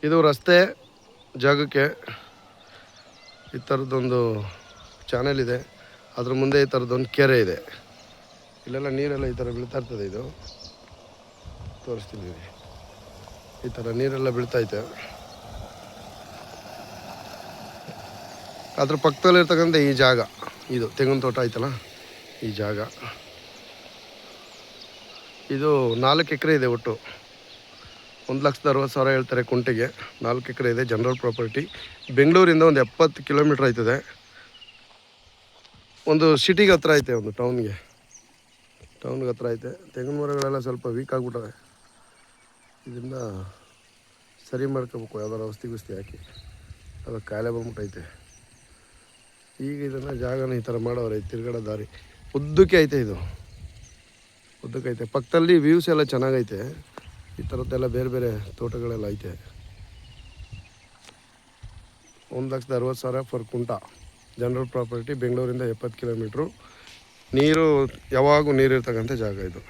ಇದು ರಸ್ತೆ ಜಾಗಕ್ಕೆ ಈ ಥರದ್ದೊಂದು ಚಾನೆಲ್ ಇದೆ. ಅದ್ರ ಮುಂದೆ ಈ ಥರದ್ದೊಂದು ಕೆರೆ ಇದೆ. ಇಲ್ಲೆಲ್ಲ ನೀರೆಲ್ಲ ಈ ಥರ ಬೀಳ್ತಾ ಇರ್ತದೆ. ಇದು ತೋರಿಸ್ತೀನಿ, ಈ ಥರ ನೀರೆಲ್ಲ ಬೀಳ್ತೈತೆ. ಅದ್ರ ಪಕ್ಕದಲ್ಲಿರ್ತಕ್ಕಂಥ ಈ ಜಾಗ, ಇದು ತೆಂಗಿನ ತೋಟ ಐತಲ್ಲ, ಈ ಜಾಗ ಇದು 4 ಎಕರೆ ಇದೆ. ಒಟ್ಟು 1,60,000 ಹೇಳ್ತಾರೆ ಕುಂಟೆಗೆ. 4 ಎಕರೆ ಇದೆ, ಜನರಲ್ ಪ್ರಾಪರ್ಟಿ. ಬೆಂಗಳೂರಿಂದ ಒಂದು 70 ಕಿಲೋಮೀಟ್ರ್ ಆಯ್ತದೆ. ಒಂದು ಸಿಟಿಗೆ ಹತ್ರ ಐತೆ, ಒಂದು ಟೌನ್ಗೆ ಹತ್ರ ಐತೆ. ತೆಂಗಿನ ಮರಗಳೆಲ್ಲ ಸ್ವಲ್ಪ ವೀಕ್ ಆಗಿಬಿಟ್ಟವೆ. ಇದನ್ನು ಸರಿ ಮಾಡ್ಕೋಬೇಕು, ಯಾವ್ದಾರು ಔಷಧಿ ಹಾಕಿ. ಅದು ಕಾಯಿಲೆ ಬಂದ್ಬಿಟ್ಟೈತೆ. ಈಗ ಇದನ್ನು ಜಾಗನ ಈ ಥರ ಮಾಡೋರು. ತಿರ್ಗಡೆ ದಾರಿ ಉದ್ದಕ್ಕೆ ಐತೆ, ಇದು ಉದ್ದಕ್ಕೈತೆ. ಪಕ್ಕದಲ್ಲಿ ವ್ಯೂಸ್ ಎಲ್ಲ ಚೆನ್ನಾಗೈತೆ. ಈ ಥರದ್ದೆಲ್ಲ ಬೇರೆ ಬೇರೆ ತೋಟಗಳೆಲ್ಲ ಐತೆ. 1,60,000 ಫರ್ ಕುಂಟ, ಜನರಲ್ ಪ್ರಾಪರ್ಟಿ. ಬೆಂಗಳೂರಿಂದ 70 ಕಿಲೋಮೀಟ್ರು. ನೀರು ಯಾವಾಗೂ ನೀರು ಇರ್ತಕ್ಕಂಥ ಜಾಗ ಇದು.